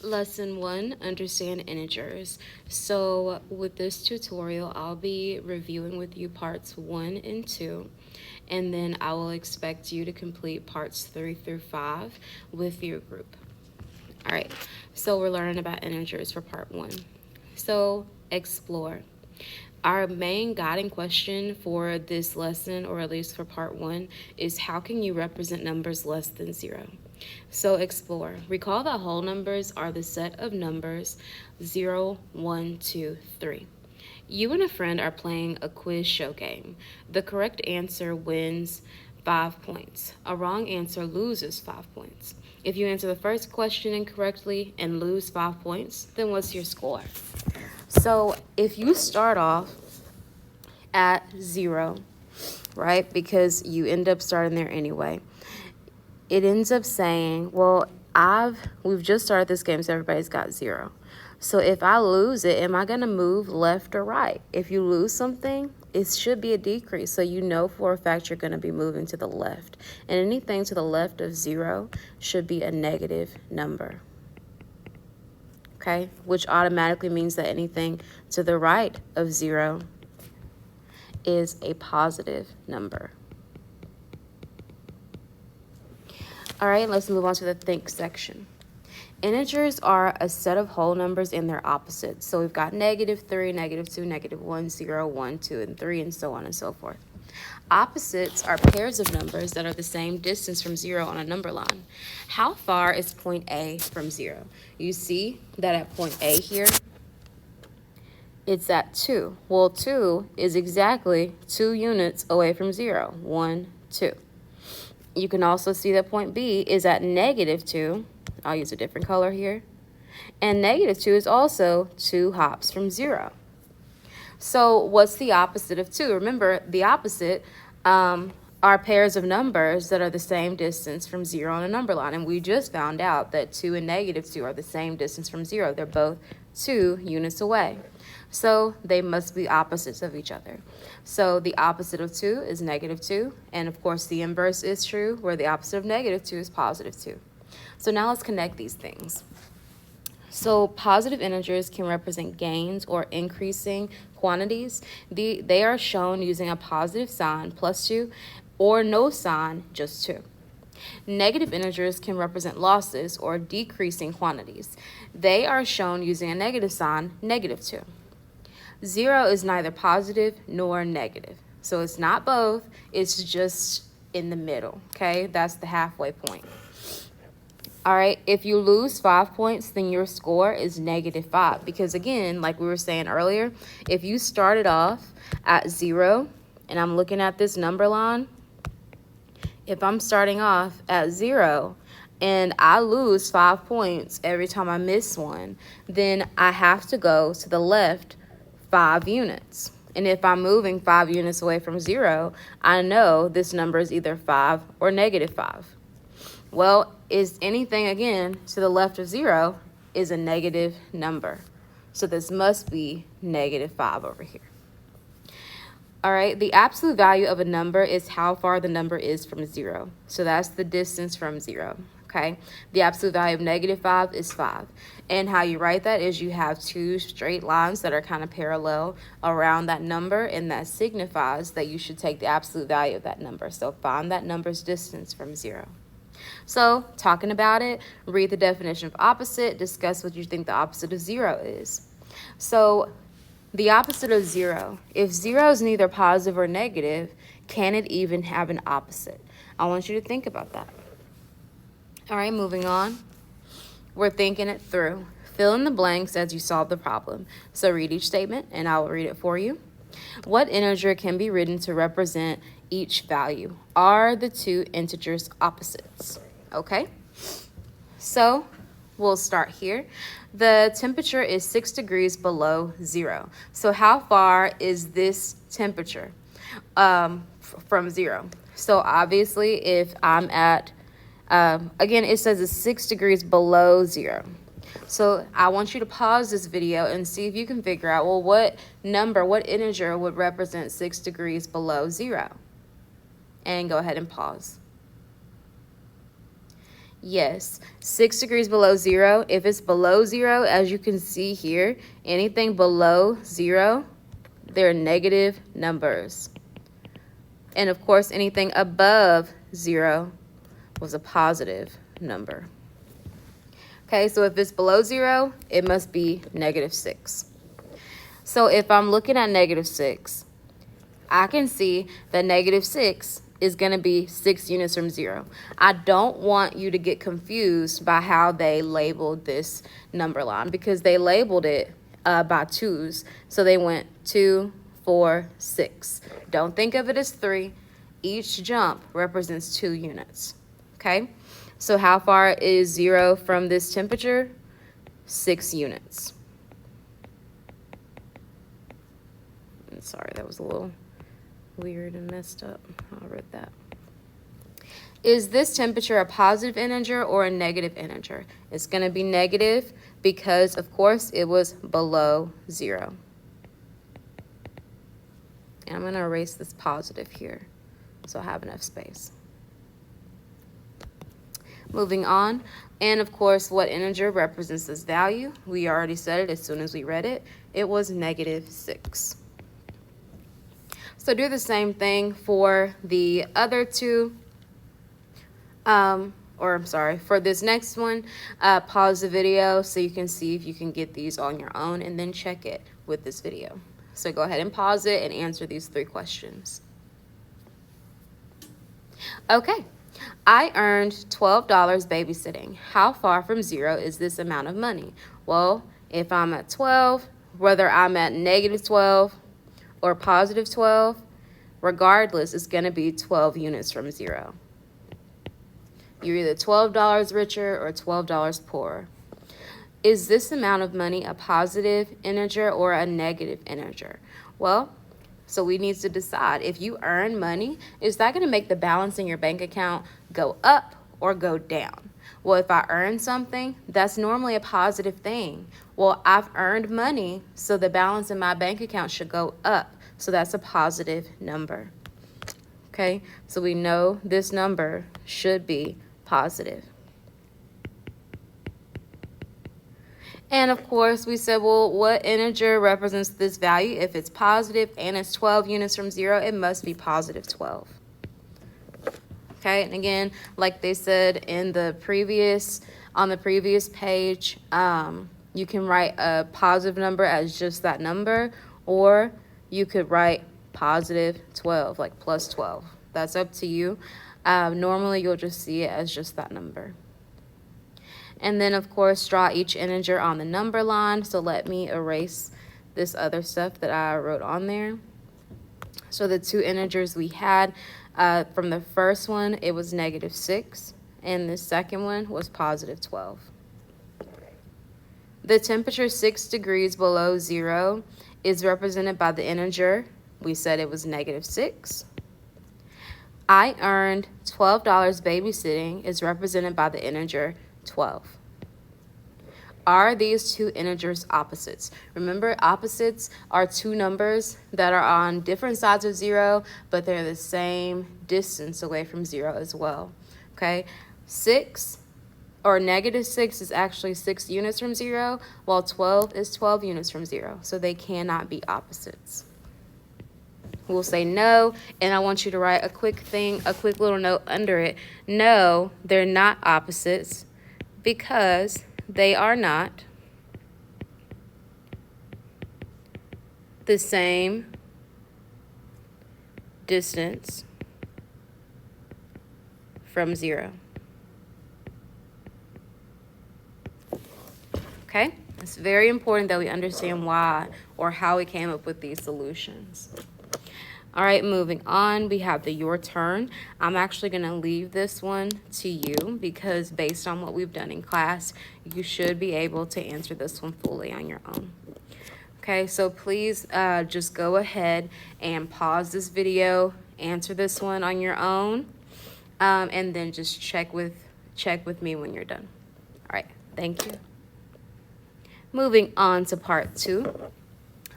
Lesson 1, understand integers. So with this tutorial, I'll be reviewing with you parts 1 and 2, and then I will expect you to complete parts 3 through 5 with your group. All right, so we're learning about integers for part 1. So explore. Our main guiding question for this lesson, or at least for part 1, is how can you represent numbers less than 0? So explore. Recall that whole numbers are the set of numbers 0, 1, 2, 3. You and a friend are playing a quiz show game. The correct answer wins 5 points. A wrong answer loses 5 points. If you answer the first question incorrectly and lose 5 points, then what's your score? So if you start off at 0, right, because you end up starting there anyway, it ends up saying, well, we've just started this game, so everybody's got 0. So if I lose it, am I going to move left or right? If you lose something, it should be a decrease. So you know for a fact you're going to be moving to the left. And anything to the left of 0 should be a negative number. Okay? Which automatically means that anything to the right of 0 is a positive number. All right, let's move on to the think section. Integers are a set of whole numbers and their opposites. So we've got -3, -2, -1, 0, 1, 2, and 3, and so on and so forth. Opposites are pairs of numbers that are the same distance from 0 on a number line. How far is point A from 0? You see that at point A here, it's at 2. Well, 2 is exactly 2 units away from 0. 1, 2. You can also see that point B is at -2. I'll use a different color here. And -2 is also 2 hops from 0. So what's the opposite of 2? Remember, the opposite are pairs of numbers that are the same distance from 0 on a number line. And we just found out that 2 and -2 are the same distance from 0. They're both 2 units away. So they must be opposites of each other. So the opposite of 2 is -2. And of course, the inverse is true, where the opposite of -2 is +2. So now let's connect these things. So positive integers can represent gains or increasing quantities. They are shown using a positive sign, +2, or no sign, just 2. Negative integers can represent losses or decreasing quantities. They are shown using a negative sign, -2. 0 is neither positive nor negative. So it's not both, it's just in the middle, okay? That's the halfway point. All right, if you lose 5 points, then your score is -5. Because again, like we were saying earlier, if you started off at 0, and I'm looking at this number line, if I'm starting off at 0 and I lose 5 points every time I miss one, then I have to go to the left 5 units. And if I'm moving 5 units away from 0, I know this number is either 5 or -5. Well, is anything, again, to the left of 0 is a negative number. So this must be -5 over here. All right, the absolute value of a number is how far the number is from 0. So that's the distance from 0, okay? The absolute value of -5 is 5. And how you write that is you have 2 straight lines that are kind of parallel around that number, and that signifies that you should take the absolute value of that number. So find that number's distance from 0. So, talking about it, read the definition of opposite, discuss what you think the opposite of 0 is. So, the opposite of 0, if 0 is neither positive or negative, can it even have an opposite? I want you to think about that. All right, moving on. We're thinking it through. Fill in the blanks as you solve the problem. So read each statement, and I will read it for you. What integer can be written to represent each value? Are the two integers opposites? Okay, so we'll start here. The temperature is 6 degrees below 0. So how far is this temperature from 0? So obviously if I'm at, again, it says it's 6 degrees below 0. So I want you to pause this video and see if you can figure out, well, what integer would represent 6 degrees below 0? And go ahead and pause. Yes, 6 degrees below 0. If it's below 0, as you can see here, anything below 0, they're negative numbers. And of course, anything above 0 was a positive number. Okay, so if it's below 0, it must be negative 6. So if I'm looking at negative 6, I can see that negative 6 is going to be 6 units from 0. I don't want you to get confused by how they labeled this number line, because they labeled it by 2's. So they went 2, 4, 6. Don't think of it as 3. Each jump represents 2 units. Okay? So how far is 0 from this temperature? 6 units. Sorry, that was a little weird and messed up. I wrote that. Is this temperature a positive integer or a negative integer? It's going to be negative because, of course, it was below 0. And I'm going to erase this positive here so I have enough space. Moving on, and of course, what integer represents this value? We already said it as soon as we read it. It was negative 6. So do the same thing for the other two, for this next one. Pause the video so you can see if you can get these on your own, and then check it with this video. So go ahead and pause it and answer these 3 questions. Okay. I earned $12 babysitting. How far from 0 is this amount of money? Well, if I'm at 12, whether I'm at negative 12 or positive 12, regardless, it's going to be 12 units from 0. You're either $12 richer or $12 poorer. Is this amount of money a positive integer or a negative integer? Well, so we need to decide, if you earn money, is that going to make the balance in your bank account go up or go down? Well, if I earn something, that's normally a positive thing. Well, I've earned money, so the balance in my bank account should go up. So that's a positive number. Okay, so we know this number should be positive. And of course, we said, well, what integer represents this value? If it's positive and it's 12 units from 0, it must be positive 12. Okay, and again, like they said in the previous, on the previous page, you can write a positive number as just that number, or you could write positive 12, like plus 12. That's up to you. Normally, you'll just see it as just that number. And then, of course, draw each integer on the number line. So let me erase this other stuff that I wrote on there. So the 2 integers we had, from the first one, it was negative 6. And the second one was positive 12. The temperature 6 degrees below 0 is represented by the integer. We said it was negative 6. I earned $12 babysitting is represented by the integer 12. Are these 2 integers opposites? Remember, opposites are 2 numbers that are on different sides of 0, but they're the same distance away from 0 as well. Okay, 6 or negative 6 is actually 6 units from 0, while 12 is 12 units from 0. So they cannot be opposites. We'll say no, and I want you to write a quick little note under it. No, they're not opposites, because they are not the same distance from 0. Okay? It's very important that we understand why or how we came up with these solutions. All right, moving on, we have the your turn. I'm actually going to leave this one to you because based on what we've done in class, you should be able to answer this one fully on your own. Okay, so please just go ahead and pause this video, answer this one on your own, and then just check with me when you're done. All right, thank you. Moving on to part 2.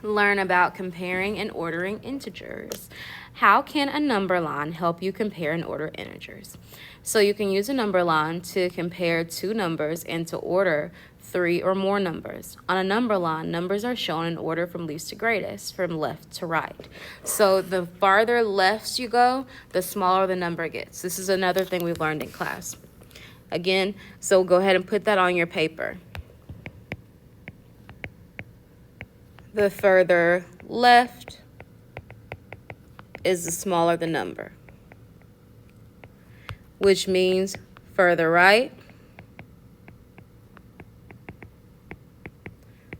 learn about comparing and ordering integers. How can a number line help you compare and order integers? So you can use a number line to compare two numbers and to order three or more numbers. On a number line, numbers are shown in order from least to greatest, from left to right. So the farther left you go, the smaller the number gets. This is another thing we learned in class. Again, so go ahead and put that on your paper. The further left is the smaller the number, which means further right,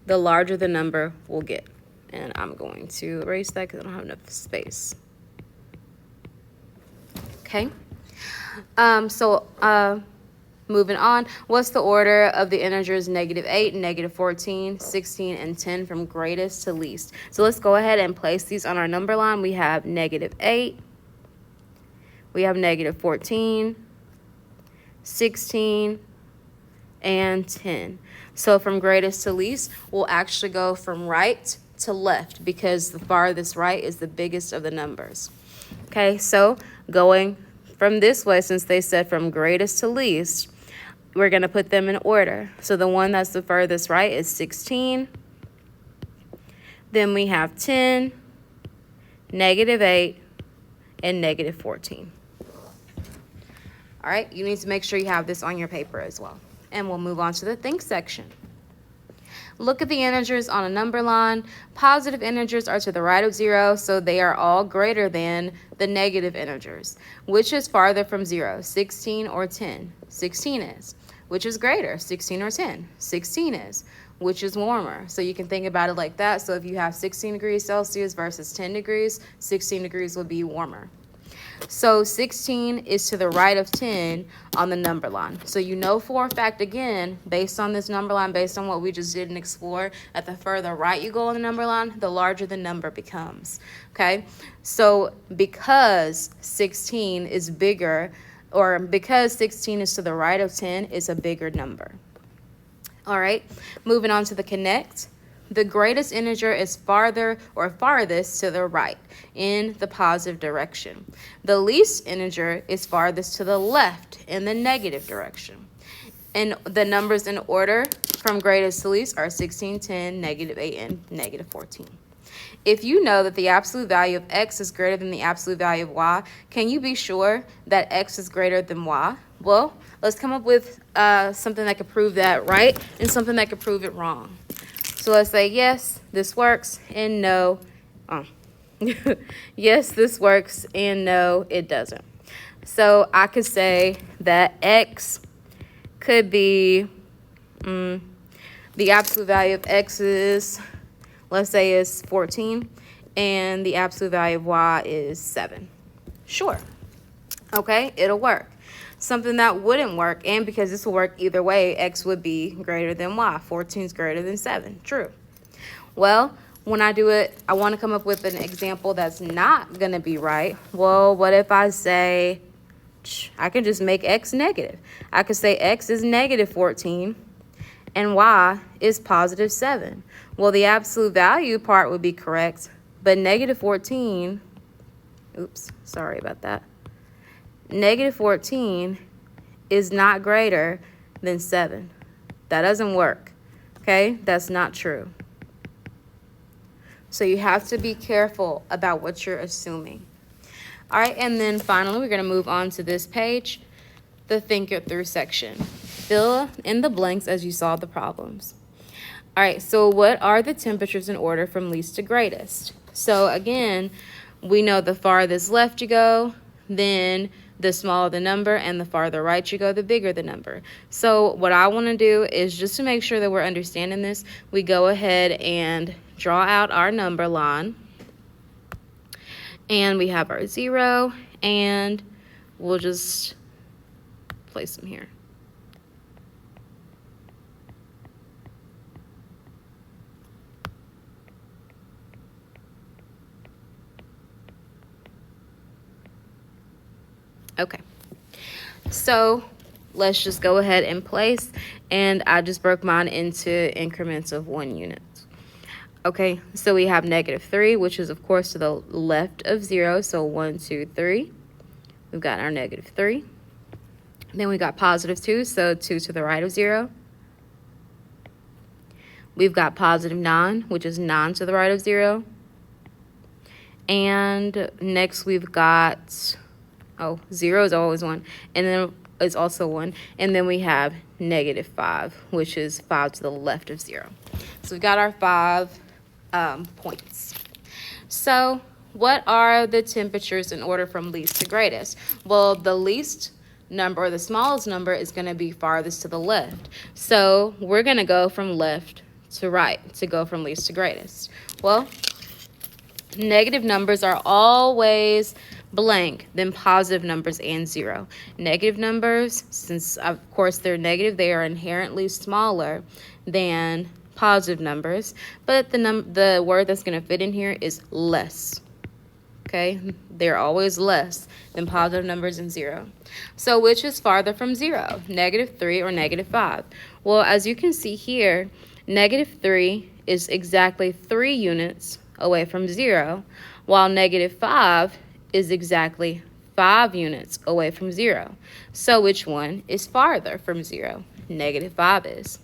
the larger the number will get. And I'm going to erase that because I don't have enough space. Okay. Moving on, what's the order of the integers -8, -14, 16, and 10 from greatest to least? So let's go ahead and place these on our number line. We have -8, we have -14, 16, and 10. So from greatest to least, we'll actually go from right to left because the farthest right is the biggest of the numbers. Okay, so going from this way, since they said from greatest to least, we're going to put them in order. So the one that's the furthest right is 16. Then we have 10, -8, and -14. All right, you need to make sure you have this on your paper as well. And we'll move on to the think section. Look at the integers on a number line. Positive integers are to the right of 0, so they are all greater than the negative integers. Which is farther from 0, 16 or 10? 16 is. Which is greater, 16 or 10? 16 is. Which is warmer? So you can think about it like that. So if you have 16 degrees Celsius versus 10 degrees, 16 degrees will be warmer. So 16 is to the right of 10 on the number line. So you know for a fact, again, based on this number line, based on what we just did and explore, that the further right you go on the number line, the larger the number becomes. Okay? So because 16 is bigger, or because 16 is to the right of 10, is a bigger number. All right? Moving on to the connect. The greatest integer is farther or farthest to the right in the positive direction. The least integer is farthest to the left in the negative direction. And the numbers in order from greatest to least are 16, 10, -8, and -14. If you know that the absolute value of x is greater than the absolute value of y, can you be sure that x is greater than y? Well, let's come up with something that could prove that right and something that could prove it wrong. So let's say, yes, this works, and no. Yes, this works, and no, it doesn't. So I could say that x could be, the absolute value of x is, let's say, is 14, and the absolute value of y is 7. Sure. Okay, it'll work. Something that wouldn't work, and because this will work either way, x would be greater than y. 14 is greater than 7. True. Well, when I do it, I want to come up with an example that's not going to be right. Well, what if I say, I can just make x negative. I could say x is -14 and y is +7. Well, the absolute value part would be correct, but -14, oops, sorry about that. -14 is not greater than 7. That doesn't work, okay? That's not true. So you have to be careful about what you're assuming. All right, and then finally, we're going to move on to this page, the think it through section. Fill in the blanks as you solve the problems. All right, so what are the temperatures in order from least to greatest? So again, we know the farthest left you go, then the smaller the number, and the farther right you go, the bigger the number. So what I want to do is, just to make sure that we're understanding this, we go ahead and draw out our number line. And we have our 0, and we'll just place them here. Okay, so let's just go ahead and place, and I just broke mine into increments of 1 unit. Okay, so we have -3, which is of course to the left of 0. So 1, 2, 3. We've got our -3. Then we got +2, so 2 to the right of 0. We've got +9, which is 9 to the right of 0. And next we've got, 0 is always 1. And then it's also 1. And then we have -5, which is 5 to the left of 0. So we've got our 5 points. So what are the temperatures in order from least to greatest? Well, the least number, or the smallest number, is going to be farthest to the left. So we're going to go from left to right to go from least to greatest. Well, negative numbers are always blank than positive numbers and 0. Negative numbers, since of course they're negative, they are inherently smaller than positive numbers, but the word that's going to fit in here is less. Okay, they're always less than positive numbers and 0. So which is farther from 0, -3 or -5? Well, as you can see here, -3 is exactly 3 units away from 0, while -5 is exactly 5 units away from 0. So which one is farther from 0? -5 is.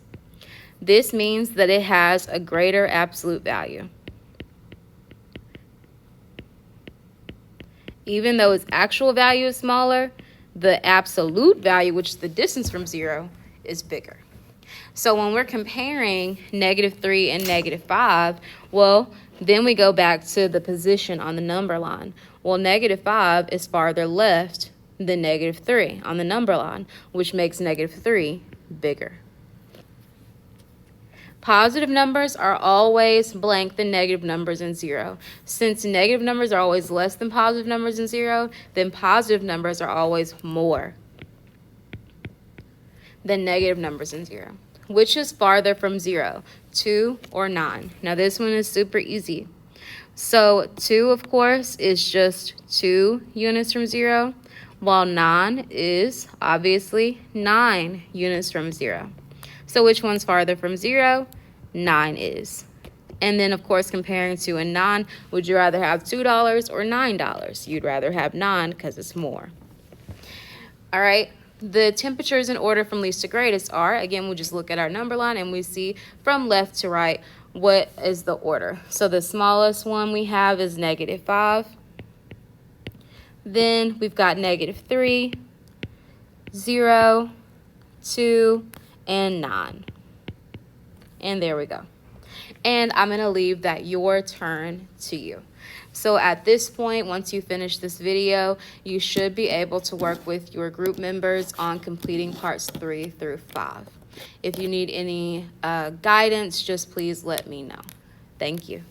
This means that it has a greater absolute value. Even though its actual value is smaller, the absolute value, which is the distance from 0, is bigger. So when we're comparing -3 and -5, well, then we go back to the position on the number line. Well, -5 is farther left than -3 on the number line, which makes -3 bigger. Positive numbers are always blank than negative numbers and 0. Since negative numbers are always less than positive numbers and 0, then positive numbers are always more than negative numbers and 0. Which is farther from 0, 2 or 9? Now this one is super easy. So 2, of course, is just 2 units from 0, while 9 is obviously 9 units from 0. So which one's farther from 0? 9 is. And then, of course, comparing 2 and 9, would you rather have $2 or $9? You'd rather have 9 because it's more. All right. The temperatures in order from least to greatest are, again, we'll just look at our number line and we see from left to right what is the order. So the smallest one we have is -5. Then we've got -3, 0, 2, and 9. And there we go. And I'm going to leave that your turn to you. So at this point, once you finish this video, you should be able to work with your group members on completing parts 3 through 5. If you need any guidance, just please let me know. Thank you.